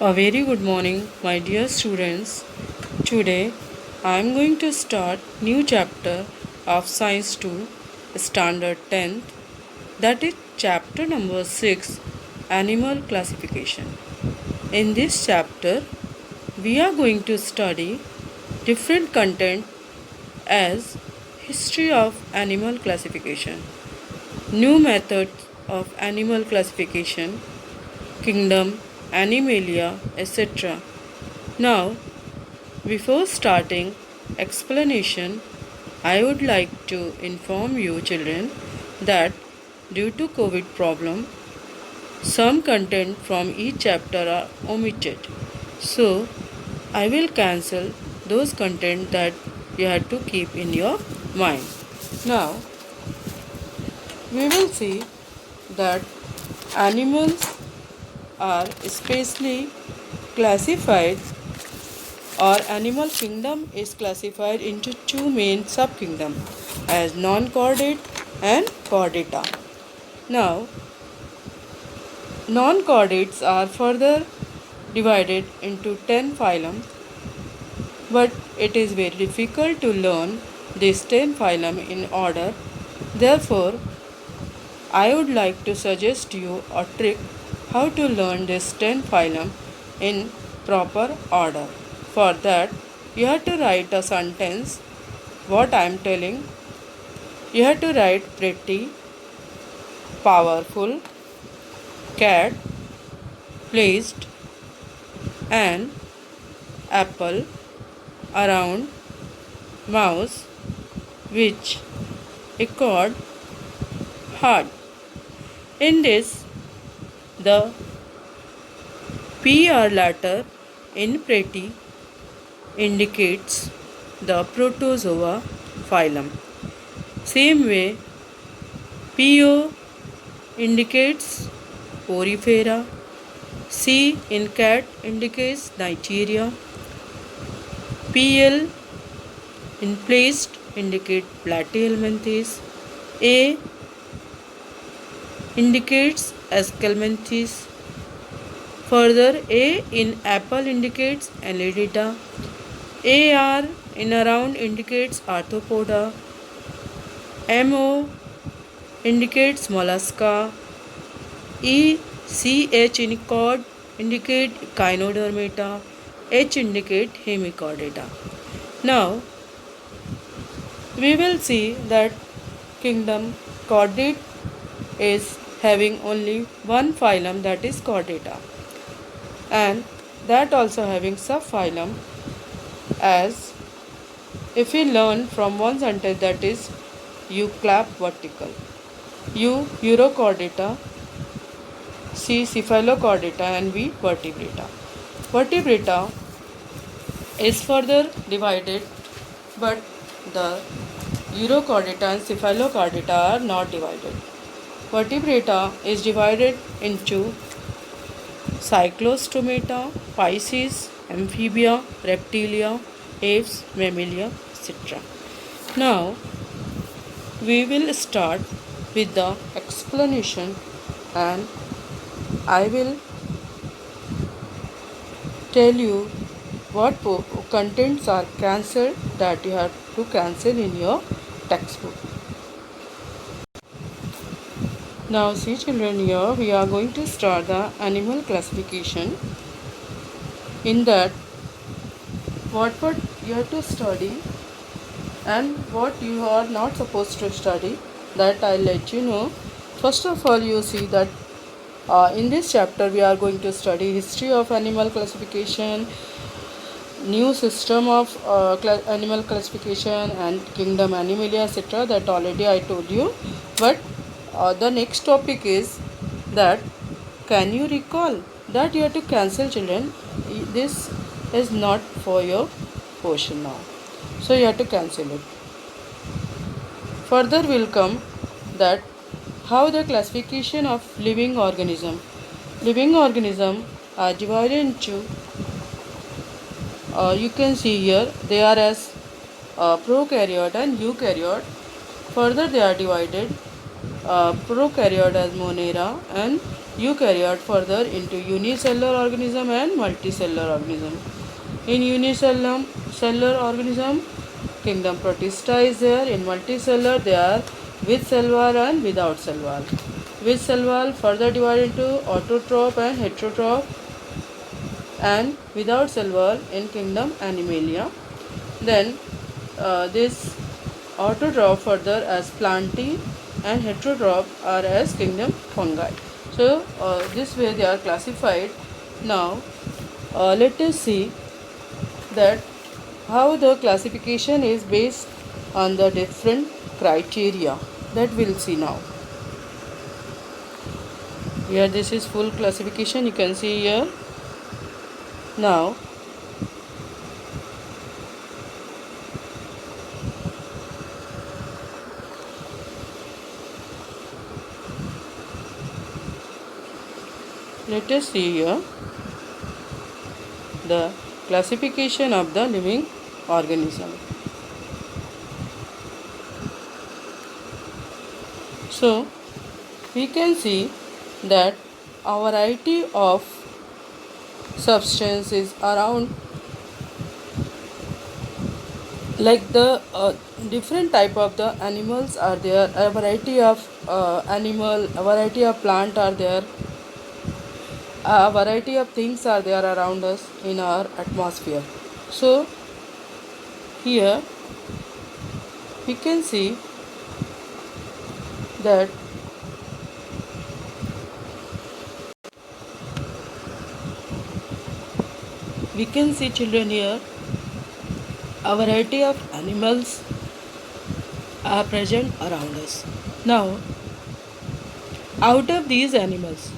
A very good morning, my dear students. Today I am going to start new chapter of Science 2, Standard 10th, that is chapter number 6, Animal Classification. In this chapter, we are going to study different content as history of animal classification, new methods of animal classification, kingdom, Animalia, etc. Now, before starting explanation, I would like to inform you children that due to COVID problem, some content from each chapter are omitted. So, I will cancel those content that you have to keep in your mind. Now, we will see that animals are specially classified, or animal kingdom is classified into two main subkingdoms as non-chordate and chordata. Now, non-chordates are further divided into 10 phylum, but it is very difficult to learn these 10 phylum in order. Therefore, I would like to suggest you a trick how to learn this 10 phylum in proper order. For that, you have to write a sentence. What I am telling, you have to write pretty, powerful, cat, placed, an apple, around, mouse, which, accord, hard. In this, the PR letter in pretty indicates the protozoa phylum. Same way, PO indicates Porifera, C in cat indicates Nigeria, PL in placed indicate Platyhelminthes, A indicates Escalmenthes. Further, A in apple indicates Annelida, AR in around indicates Arthropoda, MO indicates Mollusca, ECH in chord indicate Echinodermata, H indicate Hemichordata. Now, we will see that kingdom chordate is having only one phylum, that is Chordata, and that also having subphylum, as if we learn from one sentence, that is Euclap vertical, U Urochordata, C Cephalochordata, and V Vertebrata. Vertebrata is further divided, but the Urochordata and Cephalochordata are not divided. Vertebrata is divided into Cyclostomata, Pisces, Amphibia, Reptilia, Aves, Mammalia, etc. Now, we will start with the explanation, and I will tell you what contents are cancelled that you have to cancel in your textbook. Now see children, here we are going to start the animal classification. In that, what you have to study and what you are not supposed to study, that I'll let you know. First of all, you see that in this chapter we are going to study history of animal classification, new system of animal classification, and kingdom Animalia, etc. that already I told you. But the next topic is that, can you recall, that you have to cancel children. This is not for your portion now, so you have to cancel it. Further will come that how the classification of living organism are divided into, you can see here they are as prokaryote and eukaryote. Further they are divided, prokaryote as Monera and you carry out further into unicellular organism and multicellular organism. In unicellular cellular organism, kingdom Protista is there. In multicellular, they are with cell wall and without cell wall. With cell wall further divided into autotroph and heterotroph, and without cell wall in kingdom Animalia. Then this autotroph further as plantae and heterotroph are as kingdom fungi. So this way they are classified. Now let us see that how the classification is based on the different criteria that we'll see now. Here this is full classification, you can see here. Now let us see here the classification of the living organism. So we can see that a variety of substance is around, like the different type of the animals are there, a variety of animal, a variety of plant are there, a variety of things are there around us in our atmosphere. So here we can see that we can see, children, here a variety of animals are present around us. Now out of these animals,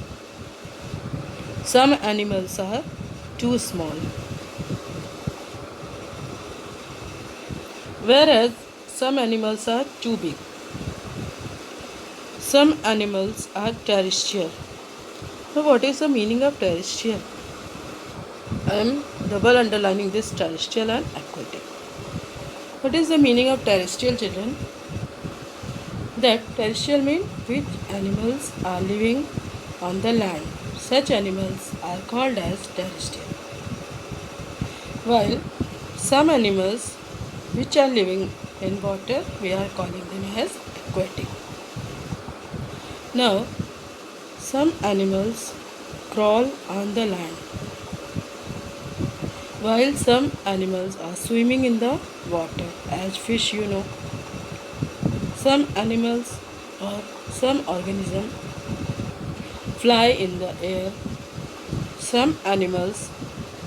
some animals are too small, whereas some animals are too big. Some animals are terrestrial. So what is the meaning of terrestrial? I am double underlining this terrestrial and aquatic. What is the meaning of terrestrial, children? That terrestrial means which animals are living on the land. Such animals are called as terrestrial. While some animals which are living in water, we are calling them as aquatic. Now, some animals crawl on the land, while some animals are swimming in the water, as fish, you know. Some animals or some organisms fly in the air. Some animals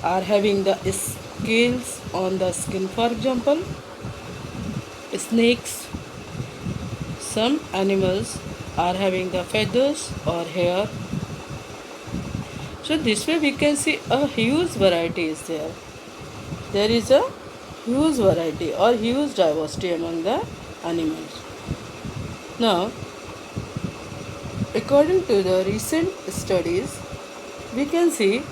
are having the scales on the skin, for example, snakes. Some animals are having the feathers or hair. So this way we can see a huge variety is there. There is a huge variety or huge diversity among the animals. Now, according to the recent studies, we can see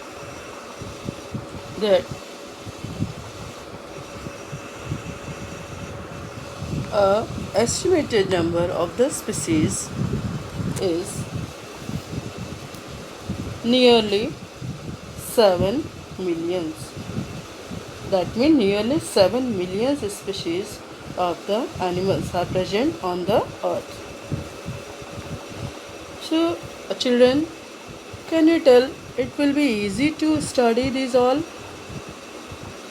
that a estimated number of the species is nearly 7 millions. That means nearly 7 million species of the animals are present on the earth. So children, can you tell it will be easy to study these all?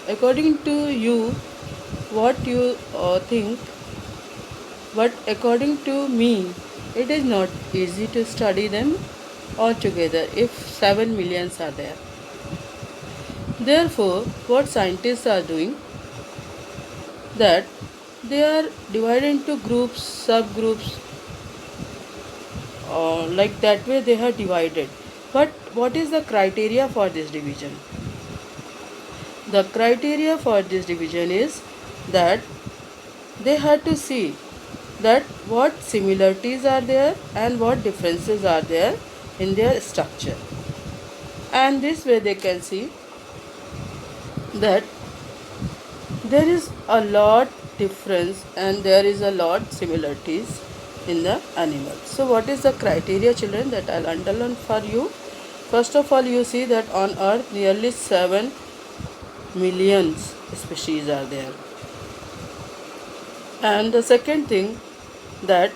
According to you, what you think, but according to me, it is not easy to study them altogether if 7 millions are there. Therefore, what scientists are doing, that they are divided into groups, subgroups, like that way they are divided. But what is the criteria for this division? The criteria for this division is that they have to see that what similarities are there and what differences are there in their structure, and this way they can see that there is a lot difference and there is a lot similarities in the animal. So what is the criteria, children, that I'll underline for you? First of all, you see that on earth nearly 7 millions species are there. And the second thing, that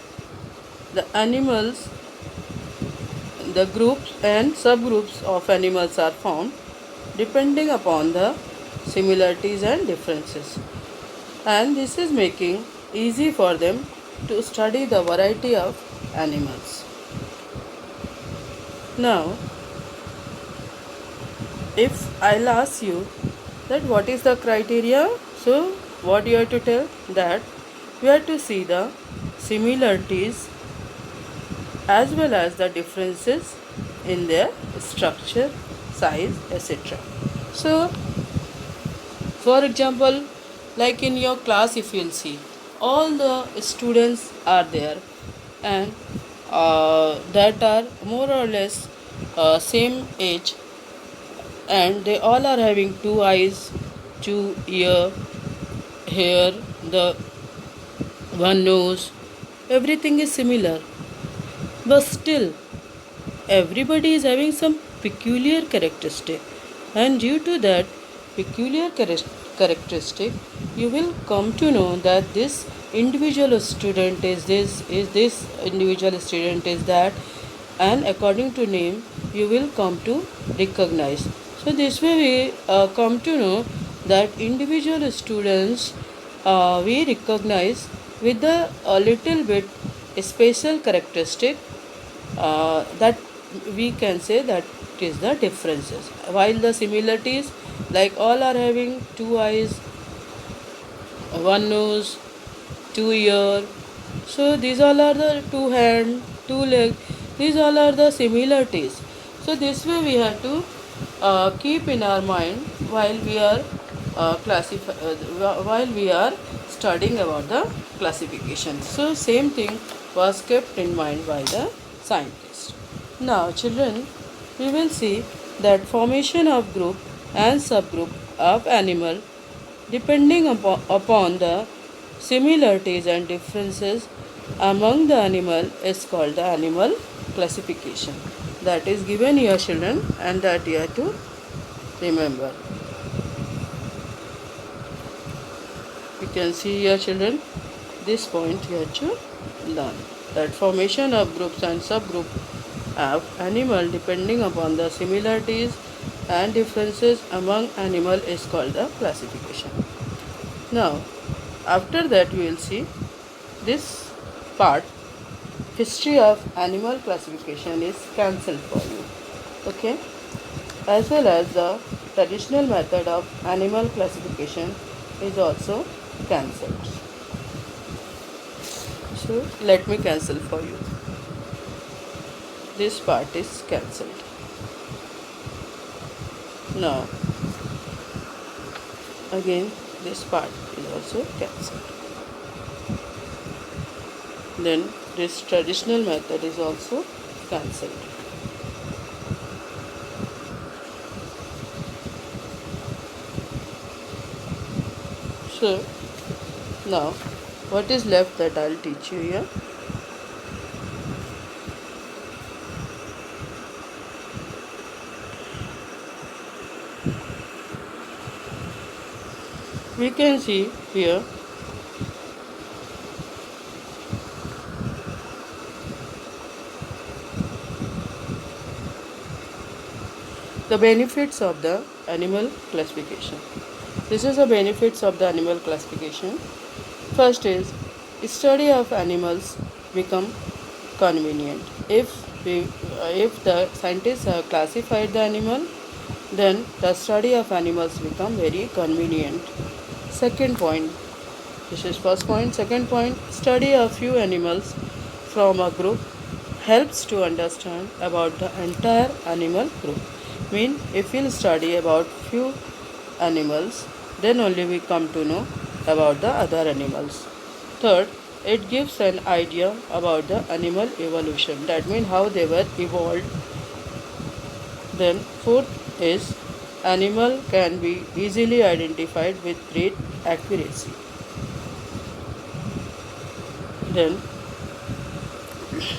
the animals, the groups and subgroups of animals are formed depending upon the similarities and differences, and this is making easy for them to study the variety of animals. Now, if I'll ask you that what is the criteria, so what you have to tell, that we have to see the similarities as well as the differences in their structure, size, etc. So, for example, like in your class, if you'll see, all the students are there, and that are more or less same age, and they all are having two eyes, two ear, hair, the one nose, everything is similar, but still everybody is having some peculiar characteristic, and due to that peculiar characteristic, you will come to know that this individual student is this individual student is that, and according to name you will come to recognize. So this way we come to know that individual students we recognize with the a little bit special characteristic, that we can say that it is the differences, while the similarities, like all are having two eyes, one nose, two ear, so these all are the two hand, two leg, these all are the similarities. So this way we have to keep in our mind while we are while we are studying about the classification. So same thing was kept in mind by the scientist. Now children, we will see that formation of group and subgroup of animal depending upon the similarities and differences among the animal is called the animal classification. That is given here, children, and that you have to remember. You can see here, children, this point you have to learn, that formation of groups and subgroup of animal depending upon the similarities and differences among animal is called the classification. Now, after that we will see this part, history of animal classification is cancelled for you, okay, as well as the traditional method of animal classification is also cancelled. So let me cancel for you. This part is cancelled. Now again this part is also cancelled. Then this traditional method is also cancelled. So now what is left that I'll teach you here? We can see here the benefits of the animal classification. This is the benefits of the animal classification. First is study of animals become convenient. If the scientists have classified the animal, then the study of animals become very convenient. Second point, this is first point. Second point, study of few animals from a group helps to understand about the entire animal group. Mean if we'll study about few animals, then only we come to know about the other animals. Third, it gives an idea about the animal evolution. That means how they were evolved. Then fourth is animal can be easily identified with great accuracy. Then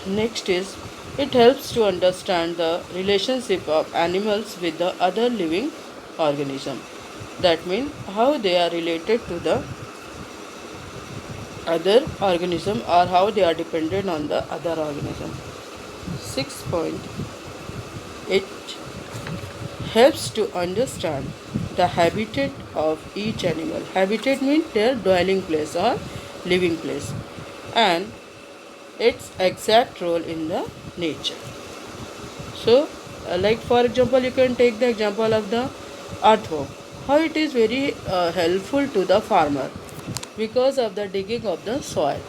Next is it helps to understand the relationship of animals with the other living organism. That means how they are related to the other organism or how they are dependent on the other organism. 6.8 helps to understand the habitat of each animal. Habitat means their dwelling place or living place and its exact role in the nature. So, like for example, you can take the example of the earthworm. How it is very helpful to the farmer because of the digging of the soil.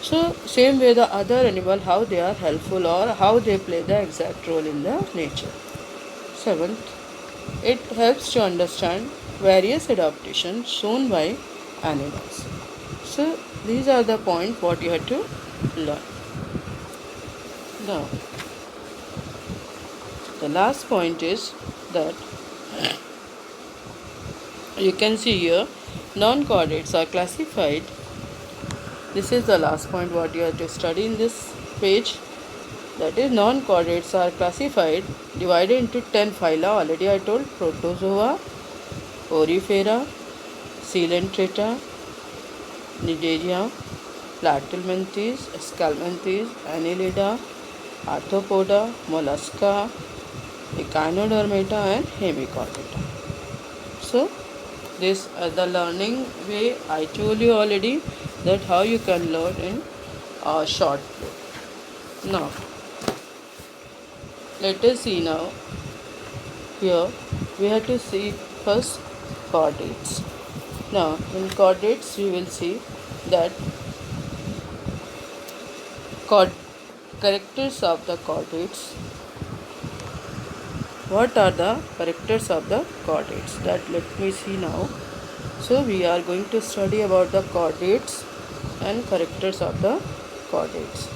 So, same way the other animal, how they are helpful or how they play the exact role in the nature. Seventh, it helps to understand various adaptations shown by animals. So, these are the points what you have to learn. Now, the last point is that you can see here non-chordates are classified. This is the last point what you have to study in this page. That is non-chordates are classified divided into 10 phyla. Already I told Protozoa, Porifera, Coelenterata, Cnidaria, Platyhelminthes, Scalminthes, Annelida, Arthropoda, Mollusca, Echinodermata and Hemichordata. So this the learning way I told you already that how you can learn in a short play. Now let us see now. Here we have to see first chordates. Now in chordates we will see that characters of the chordates. What are the characters of the chordates? That let me see now. So we are going to study about the chordates and characters of the chordates.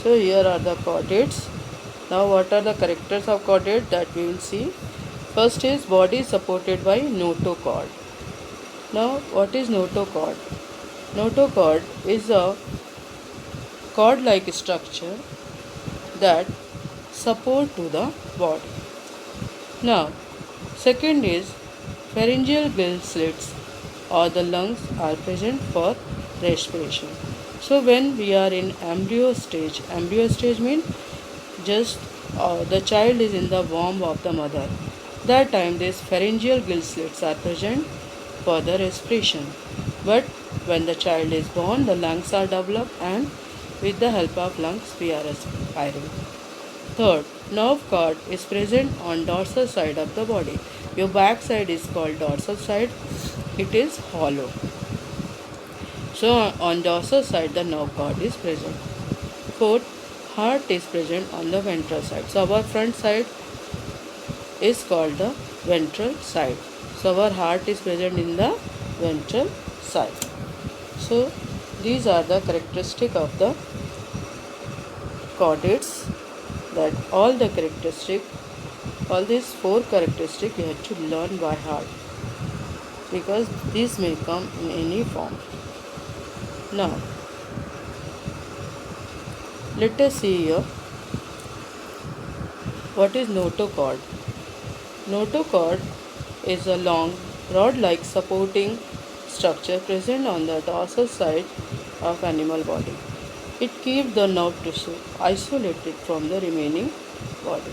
So here are the chordates. Now what are the characters of chordate that we will see. First is body supported by notochord. Now what is notochord? Notochord is a cord-like structure that support to the body. Now second is pharyngeal gill slits or the lungs are present for respiration. So when we are in embryo stage means just the child is in the womb of the mother. That time these pharyngeal gill slits are present for the respiration. But when the child is born, the lungs are developed and with the help of lungs we are respiring. Third, nerve cord is present on dorsal side of the body. Your back side is called dorsal side. It is hollow. So on dorsal side the nerve cord is present. Fourth, heart is present on the ventral side. So our front side is called the ventral side. So our heart is present in the ventral side. So these are the characteristics of the chordates. That all the characteristics, all these 4 characteristics you have to learn by heart because these may come in any form. Now let us see here what is notochord. Notochord is a long rod-like supporting structure present on the dorsal side of animal body. It keeps the nerve tissue isolated from the remaining body.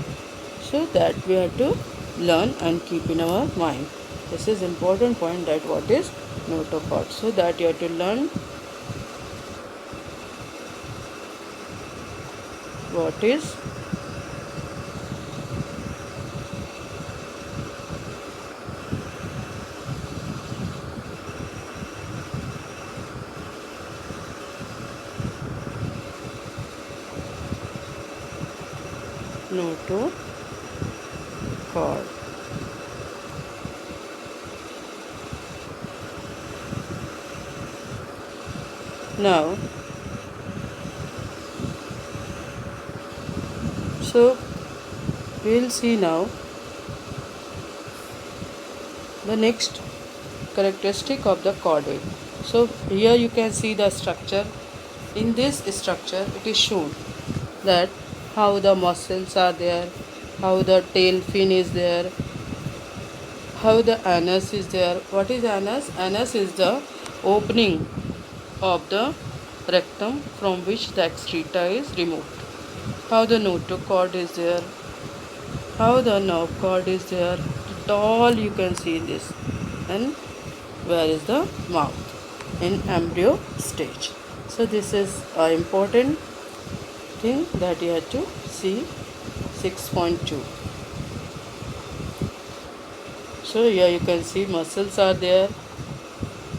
So that we have to learn and keep in our mind. This is important point that what is notochord. So that you have to learn what is notochord. Now, so we will see now the next characteristic of the chordate. So here you can see the structure. In this structure it is shown that how the muscles are there, how the tail fin is there, how the anus is there. What is anus? Anus is the opening of the rectum from which the excreta is removed. How the notochord is there, how the nerve cord is there, it all you can see this. And where is the mouth in embryo stage. So this is an important thing that you have to see. 6.2. So here you can see muscles are there,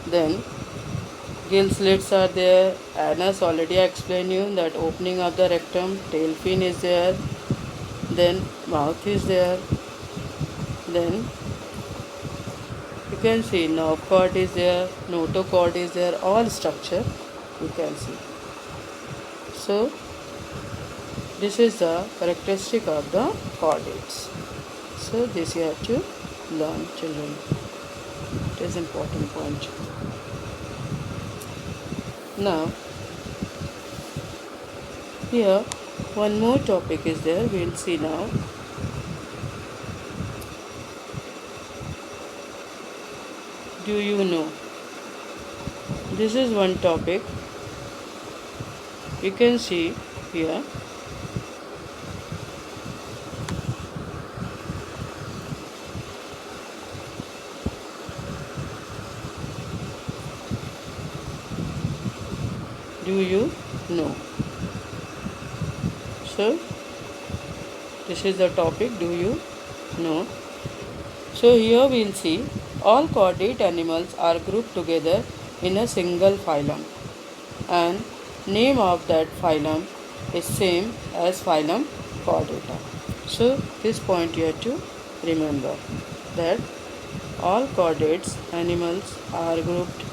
then gill slits are there, anus already I explained you that opening of the rectum, tail fin is there, then mouth is there, then you can see nerve cord is there, notochord is there, all structure you can see. So this is the characteristic of the chordates. So this you have to learn, children. It is important point. Now here one more topic is there, we will see now. Do you know? This is one topic. You can see here. Do you know? So this is the topic, do you know? So here we will see all chordate animals are grouped together in a single phylum, and name of that phylum is same as phylum Chordata. So this point you have to remember, that all chordates animals are grouped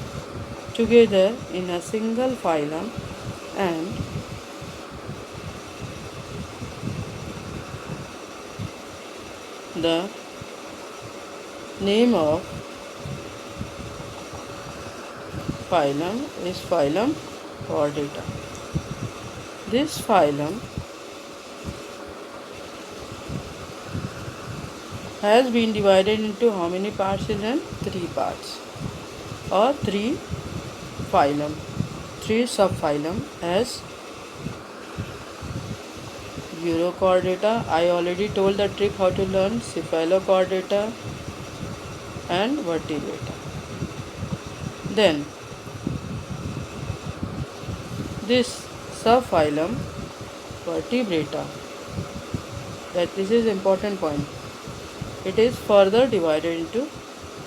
together in a single phylum, and the name of phylum is phylum Chordata. This phylum has been divided into how many parts, children? 3 parts, or 3 phylum, 3 subphylum as Urochordata. I already told the trick how to learn. Cephalochordata and Vertebrata. Then this subphylum Vertebrata, that this is important point. It is further divided into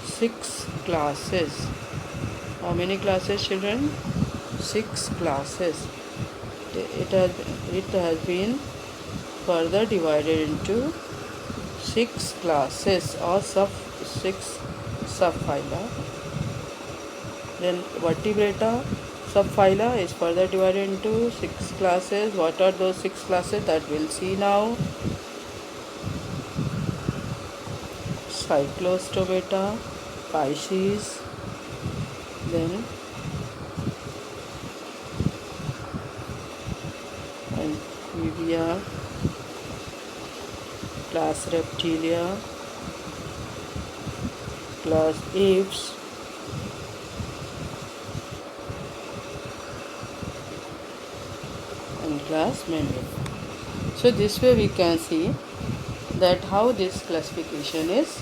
6 classes. How many classes, children? 6 classes. It has been further divided into 6 classes or 6 subphyla. Then Vertebrata subphyla is further divided into 6 classes. What are those 6 classes? That we'll see now. Cyclostomata, Pisces, then Amphibia, class Reptilia, class Apes, and class Mammal. So this way we can see that how this classification is